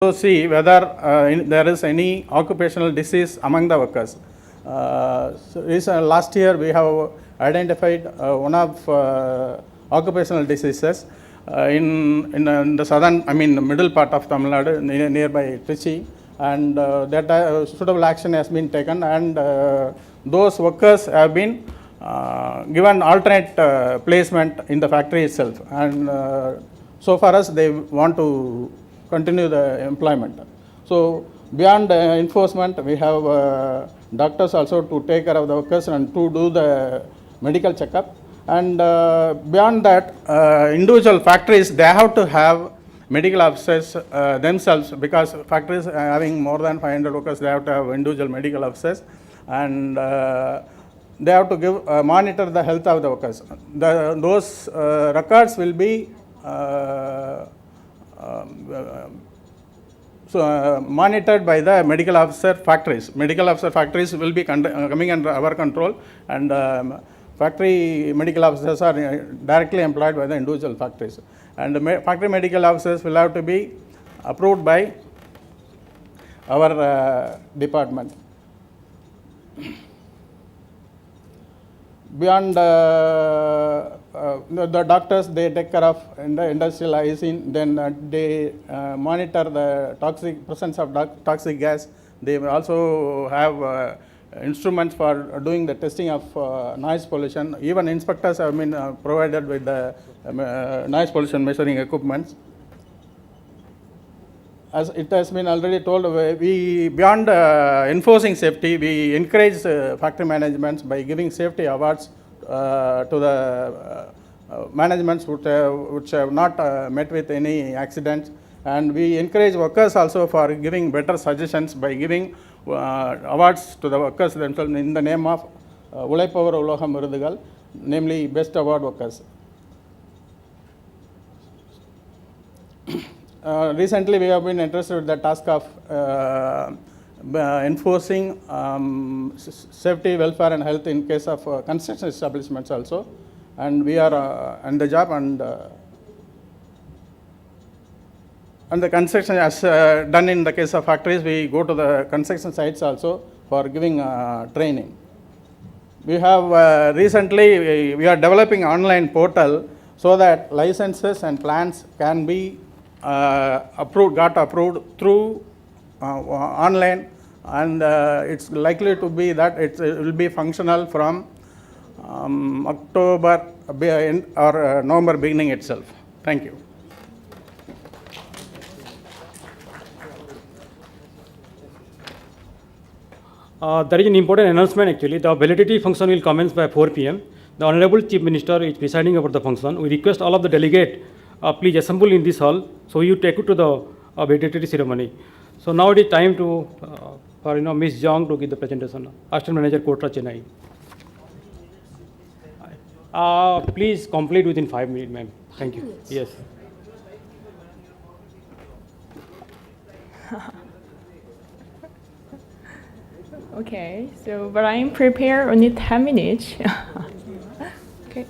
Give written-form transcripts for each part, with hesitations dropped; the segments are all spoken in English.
to see whether there is any occupational disease among the workers. Last year we have identified one of occupational diseases in the southern, middle part of Tamil Nadu, nearby Trichy, and that suitable action has been taken, and those workers have been given alternate placement in the factory itself, and so far as they want to continue the employment. So beyond enforcement, we have doctors also to take care of the workers and to do the medical checkup. And beyond that, individual factories, they have to have medical officers themselves, because factories having more than 500 workers, they have to have individual medical officers, and they have to give monitor the health of the workers. Those records will be monitored by the medical officer factories. Medical officer factories will be coming under our control, and factory medical officers are directly employed by the individual factories. And the factory medical officers will have to be approved by our department. Beyond the doctors, they take care of in the industrial hygiene, then they monitor the presence of toxic gas. They also have instruments for doing the testing of noise pollution. Even inspectors have been provided with the noise pollution measuring equipment. As it has been already told, we beyond enforcing safety, we encourage factory managements by giving safety awards to the managements which have not met with any accidents, and we encourage workers also for giving better suggestions by giving awards to the workers themselves in the name of Ulaipavar Ulogam Virudugal, namely Best Award Workers. Recently we have been entrusted with the task of enforcing safety, welfare and health in case of construction establishments also, and we are on the job, and the construction as done in the case of factories, we go to the construction sites also for giving training. We have recently we are developing online portal so that licenses and plans can be got approved through online, and it's likely to be that it will be functional from October or November beginning itself. Thank you. There is an important announcement actually. The validity function will commence by 4 p.m. The Honorable Chief Minister is presiding over the function. We request all of the delegates please assemble in this hall so you take it to the validity ceremony. So now it is time to for Ms. Jong to give the presentation. Assistant Manager, Kotra, Chennai. Please complete within 5 minutes, ma'am. Thank you. Yes. Okay, so but I'm prepared only 10 minutes. Okay.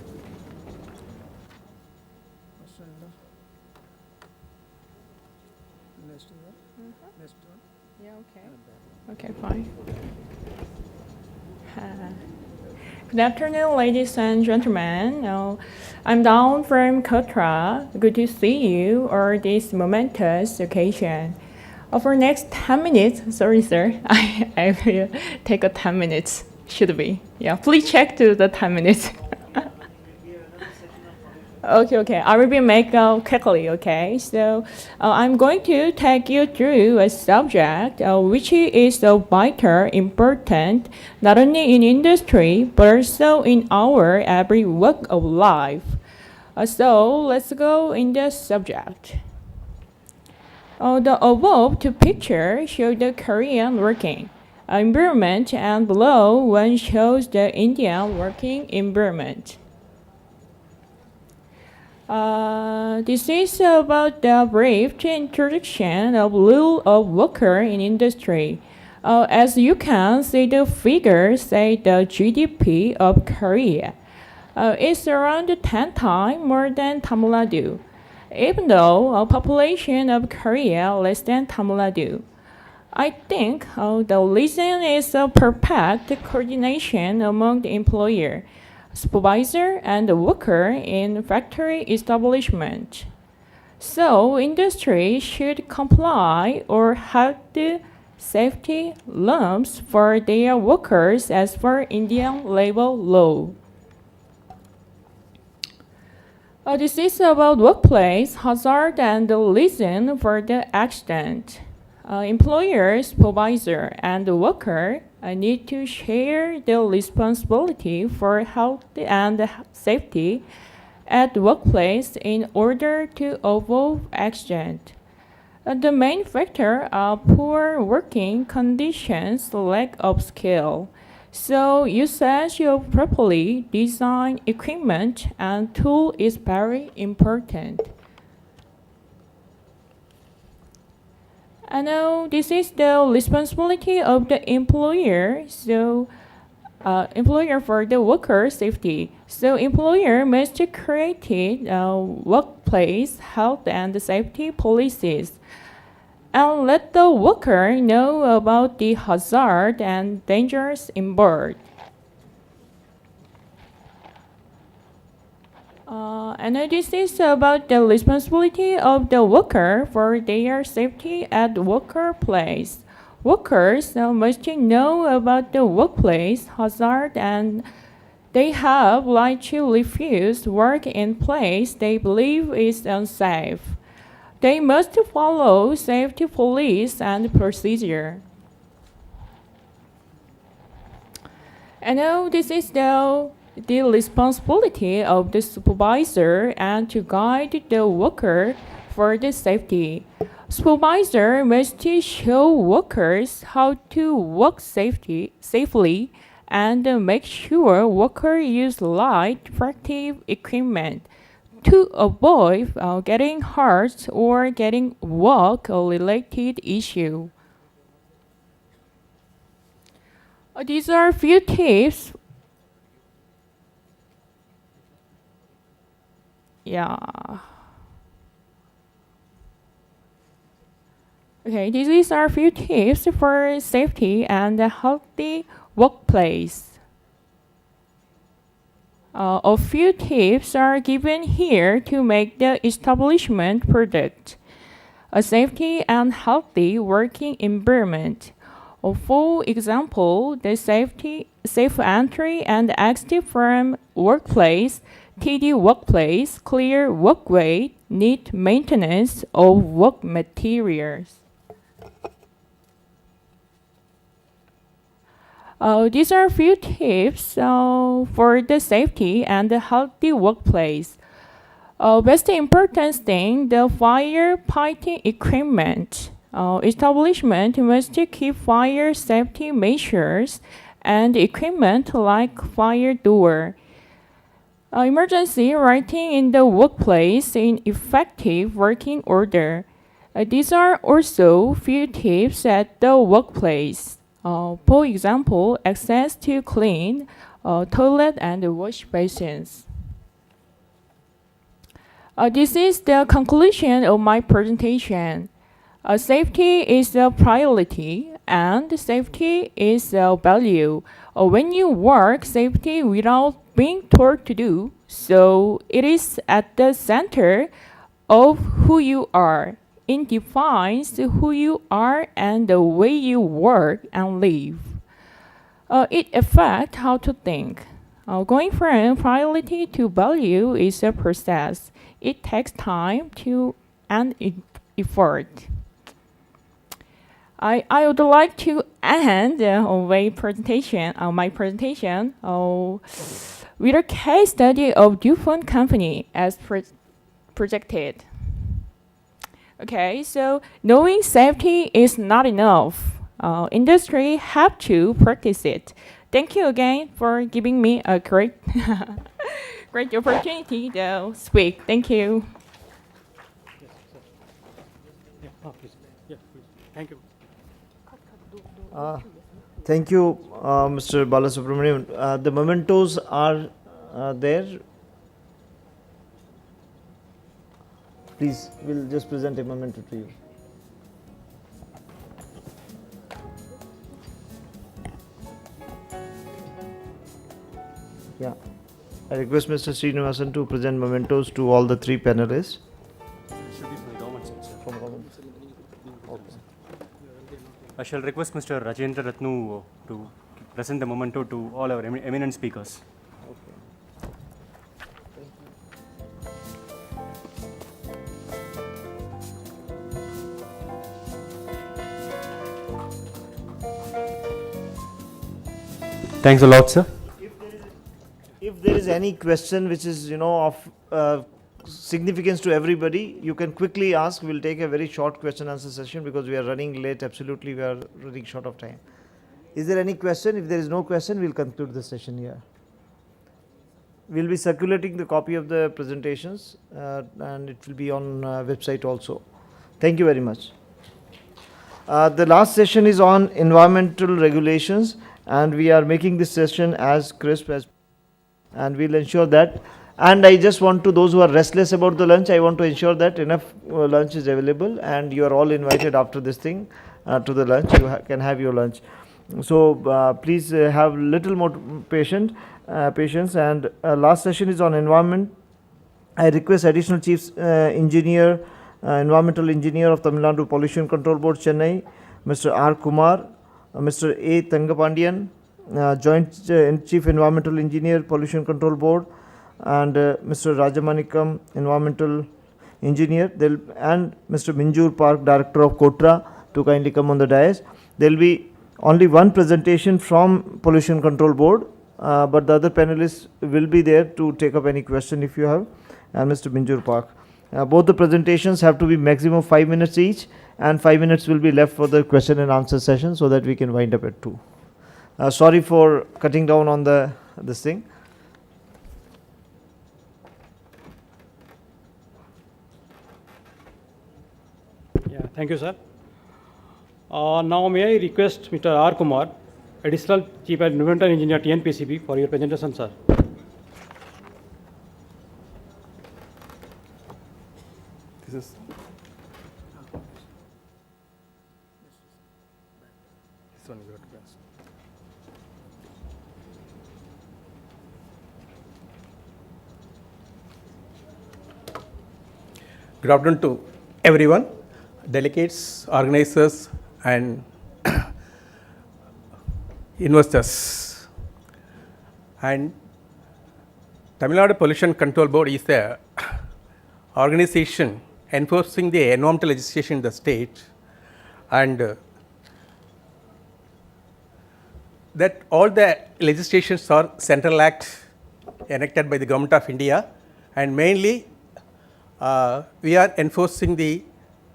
Yeah, okay. Okay, fine. Good afternoon, ladies and gentlemen. I'm down from Kotra. Good to see you on this momentous occasion. For next 10 minutes, sorry sir, I will take a 10 minutes, should be. Yeah, please check to the 10 minutes. Okay, I will be make quickly, okay? So I'm going to take you through a subject which is so vital, important, not only in industry, but also in our every walk of life. So let's go in the subject. The above two pictures show the Korean working environment, and below one shows the Indian working environment. This is about the brief introduction of rule of worker in industry. As you can see, the figures say the GDP of Korea is around 10 times more than Tamil Nadu. even though a population of Korea less than Tamil Nadu. I think the reason is a perfect coordination among the employer, supervisor, and the worker in factory establishment. So industry should comply or have the safety norms for their workers as per Indian labor law. This is about workplace hazard and the reason for the accident. Employer, supervisor, and the worker need to share the responsibility for health and safety at the workplace in order to avoid accident. The main factor are poor working conditions, lack of skill. So usage of properly designed equipment and tool is very important. I know this is the responsibility of the employer. So employer for the worker safety. So employer must create workplace health and safety policies and let the worker know about the hazard and dangers involved. And this is about the responsibility of the worker for their safety at the workplace. Workers must know about the workplace hazard and they have right to refuse work in place they believe is unsafe. They must follow safety policies and procedure. And now this is the responsibility of the supervisor and to guide the worker for the safety. Supervisor must show workers how to work safely and make sure workers use light protective equipment to avoid getting hurt or getting work-related issue. These are a few tips. Yeah. Okay, these are a few tips for safety and a healthy workplace. A few tips are given here to make the establishment product a safety and healthy working environment. For example, the safe entry and exit from workplace, tidy workplace, clear walkway, neat maintenance of work materials. These are a few tips for the safety and the healthy workplace. Best important thing, the firefighting equipment. Establishment must keep fire safety measures and equipment like fire door. Emergency lighting in the workplace in effective working order. These are also few tips at the workplace. For example, access to clean toilet and wash basins. This is the conclusion of my presentation. Safety is a priority and safety is a value. When you work safety without being told to do, so it is at the center of who you are. It defines who you are and the way you work and live. It affects how to think. Going from priority to value is a process. It takes time and effort. I would like to end my presentation with a case study of DuPont company as projected. Okay, so knowing safety is not enough. Industry have to practice it. Thank you again for giving me a great opportunity to speak. Thank you. Thank you. Thank you, Mr. Balasubramanian. The mementos are there. Please, we'll just present a memento to you. Yeah. I request Mr. Srinivasan to present mementos to all the three panelists. I shall request Mr. Rajendra Ratnu to present the memento to all our eminent speakers. Thanks a lot, sir. If there is any question which is, of significance to everybody, you can quickly ask. We'll take a very short question answer session because we are running late. Absolutely, we are running short of time. Is there any question? If there is no question, we'll conclude the session here. We'll be circulating the copy of the presentations and it will be on website also. Thank you very much. The last session is on environmental regulations, and we are making this session as crisp as, and we'll ensure that. And I just want to, those who are restless about the lunch, I want to ensure that enough lunch is available, and you are all invited after this thing to the lunch. You can have your lunch. So please have little more patience. And last session is on environment. I request additional chief engineer, environmental engineer of Tamil Nadu Pollution Control Board, Chennai, Mr. R. Kumar, Mr. A. Tangapandian, Joint Chief Environmental Engineer, Pollution Control Board, and Mr. Rajamanikam, Environmental Engineer, and Mr. Minjur Park, Director of Kotra, to kindly come on the dais. There will be only one presentation from Pollution Control Board, but the other panelists will be there to take up any question if you have, and Mr. Minjur Park. Both the presentations have to be maximum 5 minutes each, and 5 minutes will be left for the question and answer session so that we can wind up at 2. Sorry for cutting down on this thing. Yeah, thank you, sir. Now may I request Mr. R. Kumar, Additional Chief Environmental Engineer, TNPCB, for your presentation, sir. This is this one you have to press. Good afternoon to everyone, delegates, organizers, and investors. And Tamil Nadu Pollution Control Board is the organization enforcing the environmental legislation in the state, and that all the legislations are central act enacted by the Government of India, and mainly we are enforcing the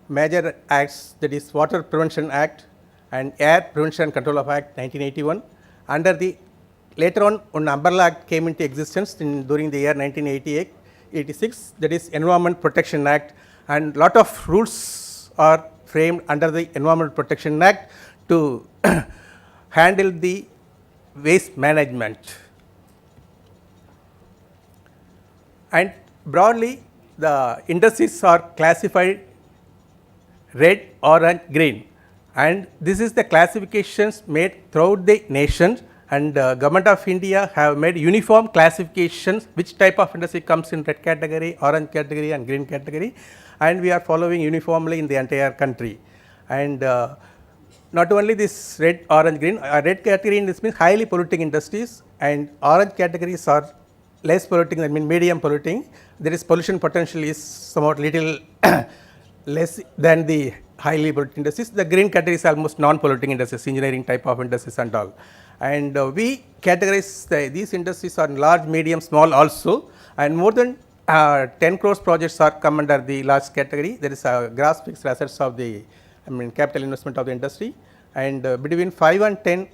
major acts, that is Water Prevention Act and Air Prevention and Control of Act 1981. Under the later on, an umbrella act came into existence during the year 1986, that is Environment Protection Act, and lot of rules are framed under the Environment Protection Act to handle the waste management. And broadly, the industries are classified red, orange, green, and this is the classifications made throughout the nation, and Government of India have made uniform classifications which type of industry comes in red category, orange category and green category, and we are following uniformly in the entire country. And not only this red, orange, green, red category in this means highly polluting industries, and orange categories are less polluting, I mean medium polluting. There is pollution potential is somewhat little less than the highly polluting industries. The green category is almost non-polluting industries, engineering type of industries and all. And we categorize these industries are large, medium, small also, and more than 10 crores projects are come under the large category. There is a gross fixed assets of the, capital investment of the industry, and between 5 and 10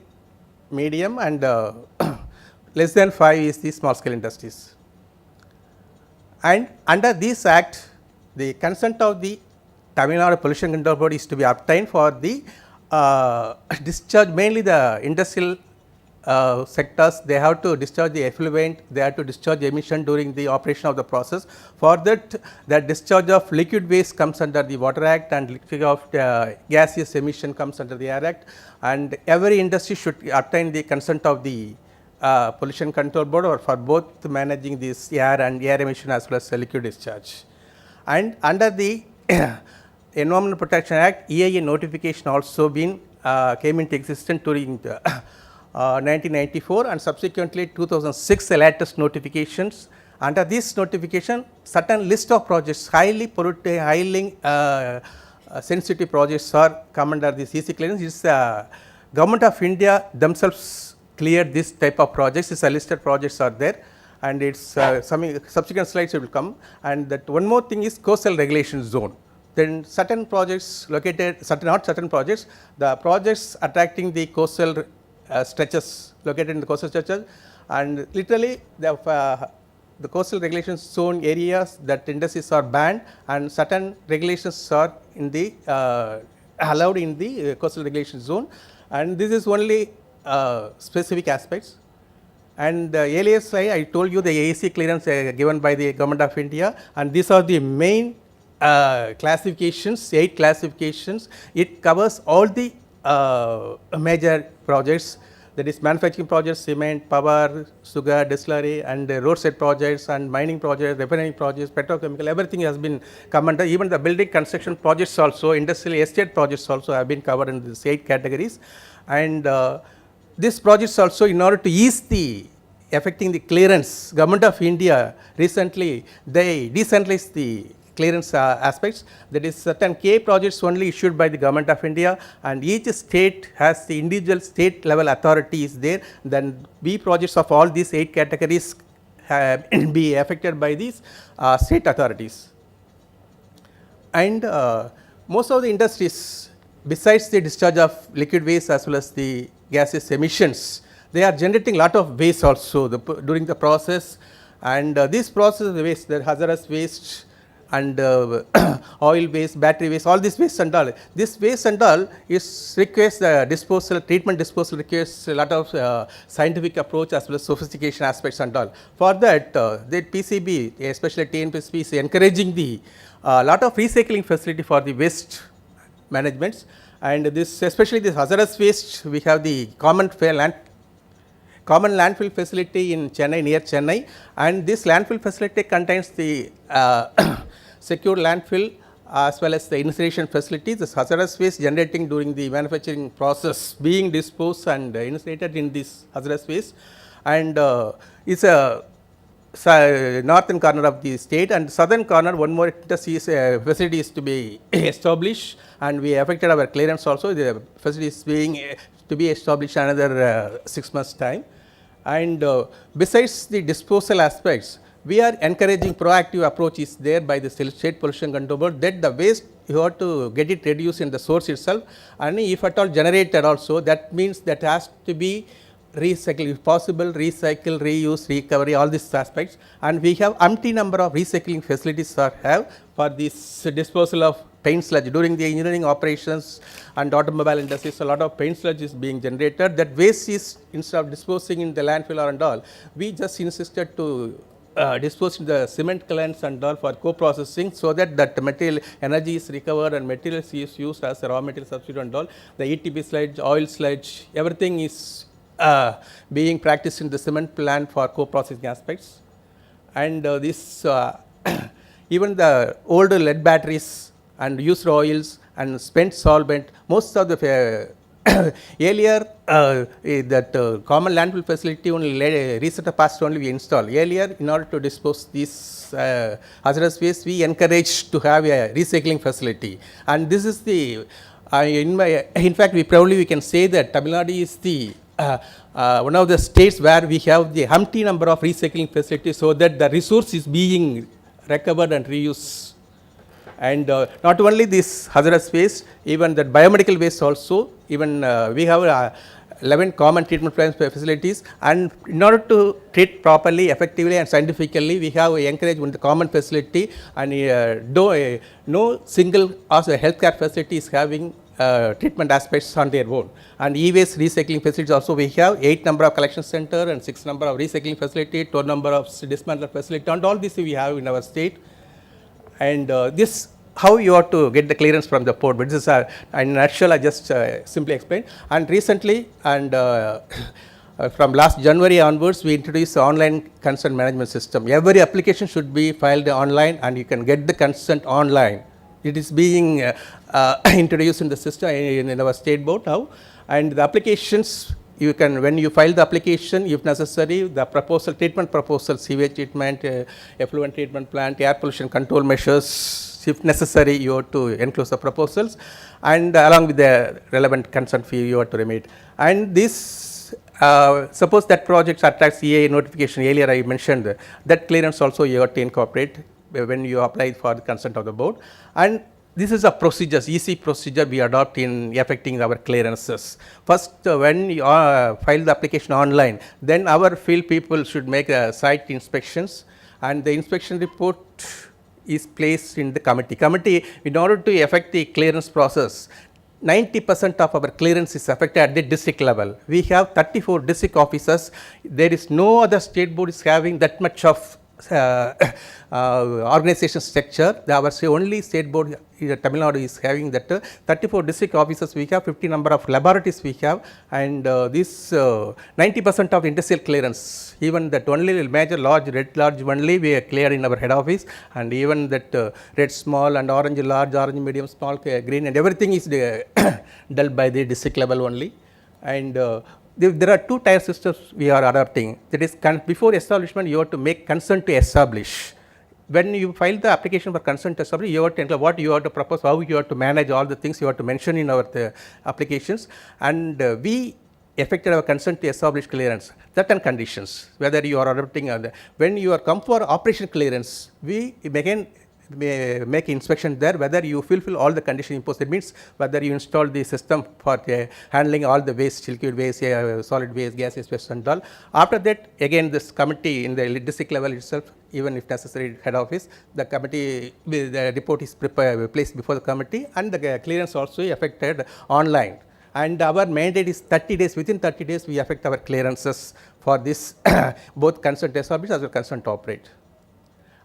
medium, and less than 5 is the small scale industries. And under this act, the consent of the Tamil Nadu Pollution Control Board is to be obtained for the discharge, mainly the industrial sectors, they have to discharge the effluent, they have to discharge emission during the operation of the process. For that, the discharge of liquid waste comes under the Water Act, and liquid of gaseous emission comes under the Air Act, and every industry should obtain the consent of the Pollution Control Board or for both managing this air and air emission as well as liquid discharge. And under the Environmental Protection Act, EIA notification also been came into existence during the 1994, and subsequently 2006 the latest notifications. Under this notification, certain list of projects, highly polluting, highly sensitive projects are come under this EC clearance. It's Government of India themselves cleared this type of projects. It's a listed projects are there, and it's some subsequent slides will come. And that one more thing is coastal regulation zone. Then certain projects located, not certain projects, the projects attracting the coastal stretches located in the coastal stretches, and literally the coastal regulation zone areas that industries are banned, and certain regulations are in the allowed in the coastal regulation zone, and this is only specific aspects. And earlier slide I told you the AEC clearance given by the Government of India, and these are the main classifications, 8 classifications. It covers all the major projects, that is manufacturing projects, cement, power, sugar, distillery, and roadside projects, and mining projects, refining projects, petrochemical, everything has been come under. Even the building construction projects also, industrial estate projects also have been covered in these 8 categories. And these projects also, in order to ease the affecting the clearance, Government of India recently they decentralized the clearance aspects. That is certain K projects only issued by the Government of India, and each state has the individual state level authorities there. Then B projects of all these 8 categories be affected by these state authorities. And most of the industries, besides the discharge of liquid waste as well as the gaseous emissions, they are generating lot of waste also during the process. And this process waste, the hazardous waste and oil waste, battery waste, all this waste and all. This waste and all is requires the disposal, treatment disposal requires a lot of scientific approach as well as sophistication aspects and all. For that, the PCB, especially TNPSB, is encouraging the lot of recycling facility for the waste management. And this, especially this hazardous waste, we have the common landfill facility in Chennai, near Chennai, and this landfill facility contains the secure landfill as well as the incineration facilities. This hazardous waste generating during the manufacturing process being disposed and incinerated in this hazardous waste, and it's a northern corner of the state, and southern corner one more facility is to be established, and we affected our clearance also. The facility is being to be established another 6 months time. And besides the disposal aspects, we are encouraging proactive approaches there by the State Pollution Control Board, that the waste you have to get it reduced in the source itself, and if at all generated also, that means that has to be recycle, if possible, recycle, reuse, recovery, all these aspects. And we have empty number of recycling facilities have for this disposal of paint sludge. During the engineering operations and automobile industries, a lot of paint sludge is being generated. That waste is, instead of disposing in the landfill and all, we just insisted to dispose in the cement kilns and all for co-processing, so that that material energy is recovered and materials is used as a raw material substitute and all. The ETP sludge, oil sludge, everything is being practiced in the cement plant for co-processing aspects. And this even the older lead batteries and used oils and spent solvent, most of the earlier that common landfill facility only recent past only we installed. Earlier, in order to dispose these hazardous waste, we encouraged to have a recycling facility, and this is the in fact we can say that Tamil Nadu is the one of the states where we have the empty number of recycling facilities, so that the resource is being recovered and reused. And not only this hazardous waste, even that biomedical waste also, even we have 11 common treatment plant facilities, and in order to treat properly, effectively and scientifically, we have encouraged the common facility, and no single healthcare facility is having treatment aspects on their own. And e-waste recycling facilities also we have 8 number of collection center and 6 number of recycling facility, 12 number of dismantle facility, and all this we have in our state. And this how you have to get the clearance from the port, but this is in a nutshell I just simply explained. And recently and from last January onwards, we introduced the online consent management system. Every application should be filed online and you can get the consent online. It is being introduced in the system in our state board now. And the applications, you can, when you file the application, if necessary, the proposal, treatment proposal, sewage treatment, effluent treatment plant, air pollution control measures, if necessary, you have to enclose the proposals, and along with the relevant consent fee, you have to remit. And this suppose that project attracts EA notification, earlier I mentioned that clearance also you have to incorporate when you apply for the consent of the board. And this is a procedure, easy procedure we adopt in affecting our clearances. First, when you file the application online, then our field people should make site inspections, and the inspection report is placed in the committee. Committee, in order to effect the clearance process, 90% of our clearance is affected at the district level. We have 34 district officers. There is no other state board is having that much of organization structure. Our only state board in Tamil Nadu is having that 34 district officers we have, 50 number of laboratories we have, and this 90% of industrial clearance, even that only major large, red large only we are cleared in our head office, and even that red small and orange large, orange medium, small, green, and everything is dealt by the district level only. And there are 2 tier systems we are adopting. That is, before establishment, you have to make consent to establish. When you file the application for consent to establish, you have to include what you have to propose, how you have to manage all the things you have to mention in our applications. And we effected our consent to establish clearance, certain conditions, whether you are adopting, when you are come for operation clearance, we again make inspection there, whether you fulfill all the conditions imposed. It means whether you install the system for handling all the waste, liquid waste, solid waste, gaseous waste and all. After that, again this committee in the district level itself, even if necessary head office, the committee, the report is placed before the committee, and the clearance also affected online. And our mandate is 30 days, within 30 days we affect our clearances for this both consent to establish as well consent to operate.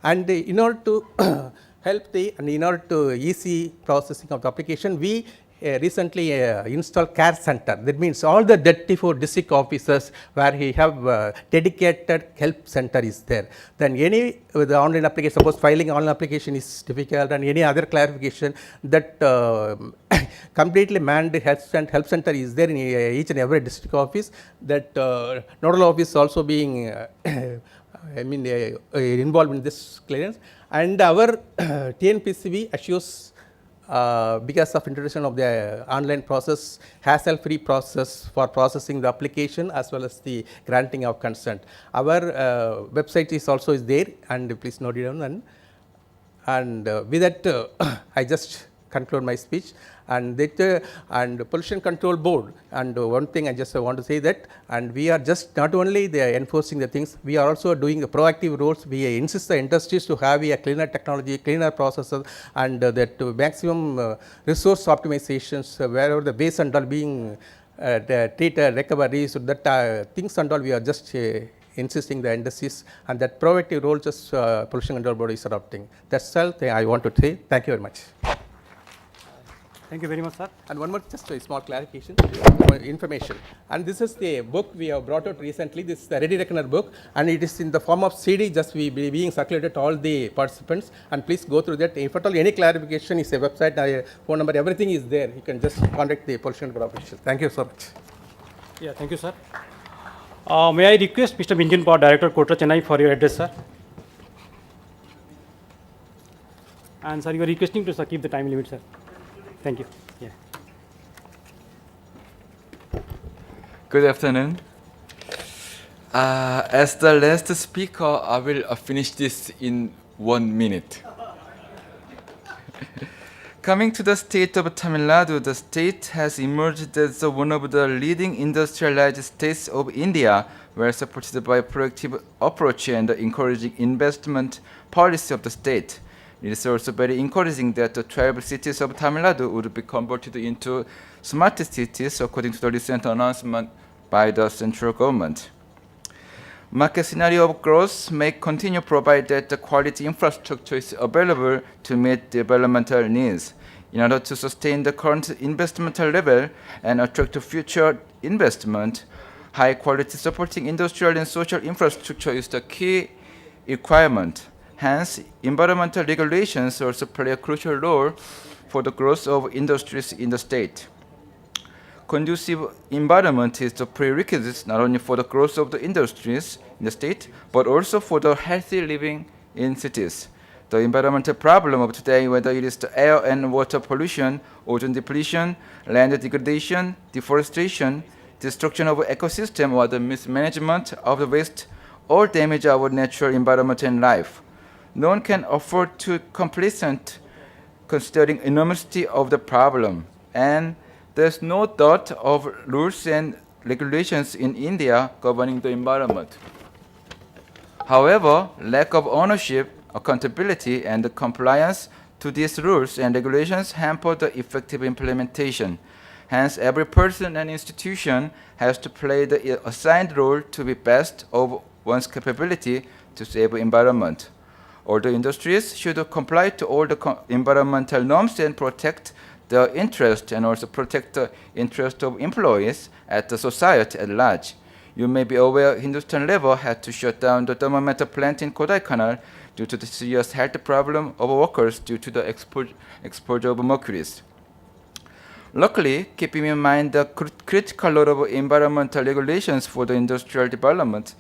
And in order to help and in order to easy processing of the application, we recently installed care center. That means all the 34 district officers where we have dedicated help center is there. Then any with the online application, suppose filing online application is difficult, and any other clarification, that completely manned help center is there in each and every district office. That nodal office also being involved in this clearance, and our TNPCB assures because of introduction of the online process, hassle-free process for processing the application as well as the granting of consent. Our website is also there, and please note it down. And with that, I just conclude my speech. And that and pollution control board, and one thing I just want to say that, and we are just not only enforcing the things, we are also doing the proactive roles. We insist the industries to have a cleaner technology, cleaner processes, and that maximum resource optimizations wherever the waste and all being treated, recovery, so that things and all we are just insisting the industries, and that proactive role just pollution control board is adopting. That's all I want to say. Thank you very much. Thank you very much, sir. And one more, just a small clarification, information. And this is the book we have brought out recently. This is the Ready Reckoner book, and it is in the form of CD, just being circulated to all the participants. And please go through that. If at all any clarification, is a website, phone number, everything is there. You can just contact the pollution control official. Thank you so much. Yeah, thank you, sir. May I request Mr. Minjin Pao, Director, Kota Chennai, for your address, sir? And sir, you are requesting to keep the time limit, sir. Thank you. Yeah. Good afternoon. As the last speaker, I will finish this in 1 minute. Coming to the state of Tamil Nadu, the state has emerged as one of the leading industrialized states of India, well supported by a proactive approach and encouraging investment policy of the state. It is also very encouraging that the 12 cities of Tamil Nadu would be converted into smart cities according to the recent announcement by the central government. Market scenario of growth may continue provided that the quality infrastructure is available to meet developmental needs. In order to sustain the current investment level and attract future investment, high quality supporting industrial and social infrastructure is the key requirement. Hence, environmental regulations also play a crucial role for the growth of industries in the state. Conducive environment is the prerequisite not only for the growth of the industries in the state, but also for the healthy living in cities. The environmental problem of today, whether it is the air and water pollution, ozone depletion, land degradation, deforestation, destruction of ecosystem, or the mismanagement of the waste, all damage our natural environment and life. No one can afford to complacent considering enormity of the problem, and there's no doubt of rules and regulations in India governing the environment. However, lack of ownership, accountability, and compliance to these rules and regulations hamper the effective implementation. Hence, every person and institution has to play the assigned role to be best of one's capability to save the environment. All the industries should comply to all the environmental norms and protect the interest and also protect the interest of employees at the society at large. You may be aware Hindustan Lever had to shut down the thermometer plant in Kodaikanal due to the serious health problem of workers due to the exposure of mercuries. Luckily, keeping in mind the critical role of environmental regulations for the industrial development,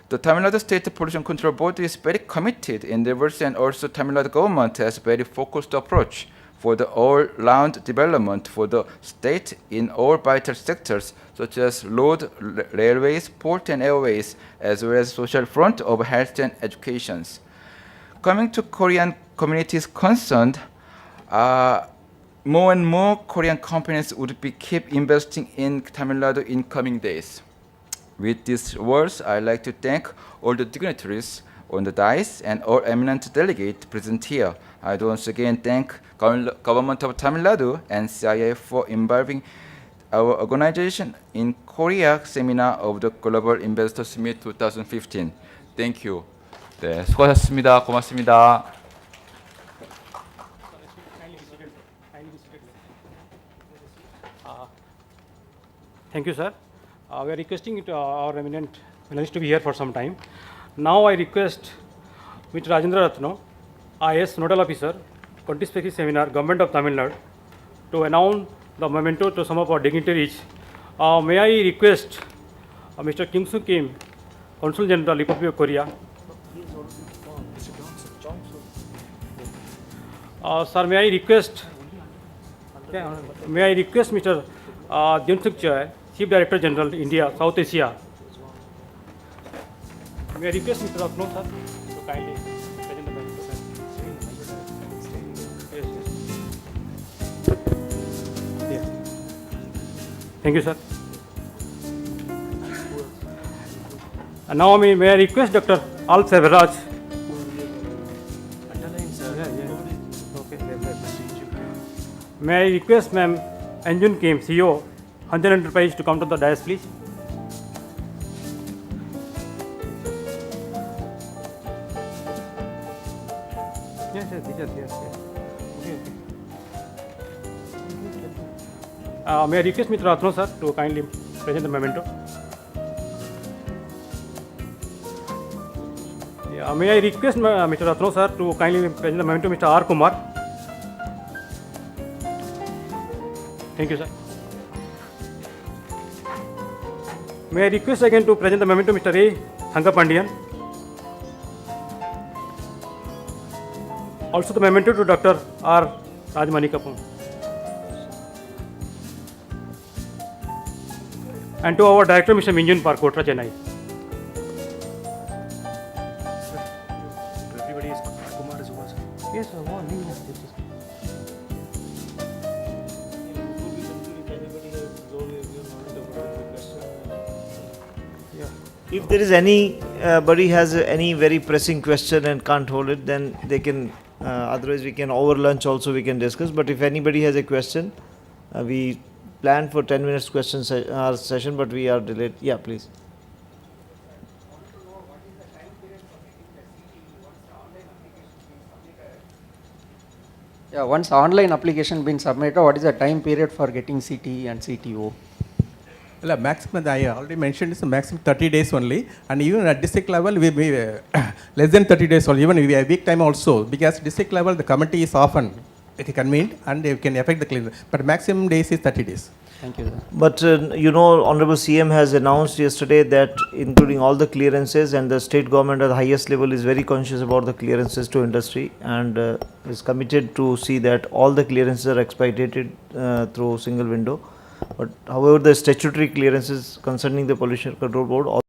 the Tamil Nadu State Pollution Control Board is very committed endeavors, and also Tamil Nadu government has very focused approach for the all-round development for the state in all vital sectors such as road, railways, port and airways, as well as social front of health and education. Coming to Korean communities concerned, more and more Korean companies would be keep investing in Tamil Nadu in coming days. With these words, I'd like to thank all the dignitaries on the dais and all eminent delegates present here. I'd once again thank Government of Tamil Nadu and CIA for involving our organization in Korea seminar of the Global Investors Meet 2015. Thank you. 네, 수고하셨습니다. 고맙습니다. Thank you, sir. We are requesting our eminent panelists to be here for some time. Now I request Mr. Rajendra Ratno, IS Nodal Officer, Contispeci Seminar, Government of Tamil Nadu, to announce the memento to some of our dignitaries. May I request Mr. Kim Soo Kim, Consul General, Republic of Korea. Sir, may I request Mr. Jun Suk Choi, Chief Director General, India, South Asia. May I request Mr. Ratno, sir, to kindly present the memento, sir. Yes. Yes. Thank you, sir. And now may I request Dr. Al Severaj. May I request Ma'am Anjun Kim, CEO, Hanjan Enterprise, to come to the dais, please. Yes. Okay. May I request Mr. Ratno, sir, to kindly present the memento. May I request Mr. Ratno, sir, to kindly present the memento, Mr. R. Kumar. Thank you, sir. May I request again to present the memento, Mr. A. Thangapandian. Also the memento to Dr. R. Rajmani Kapur. And to our director, Mr. Minjun Parkotra, Chennai. Everybody is Kumar is over. Yes, sir. If there is anybody has any very pressing question and can't hold it, then they can Otherwise, we can over lunch also we can discuss. But if anybody has a question, we planned for 10 minutes question session, but we are delayed. Yeah, please. Yeah, once online application been submitted, what is the time period for getting CTE and CTO? Well, maximum, I already mentioned, is maximum 30 days only, and even at district level, we less than 30 days, or even we have week time also, because district level, the committee is often convened, and they can affect the clearance, but maximum days is 30 days. Thank you, sir. But you know, Honorable CM has announced yesterday that including all the clearances, and the state government at the highest level is very conscious about the clearances to industry, and is committed to see that all the clearances are expedited through single window. But however, the statutory clearances concerning the Pollution Control Board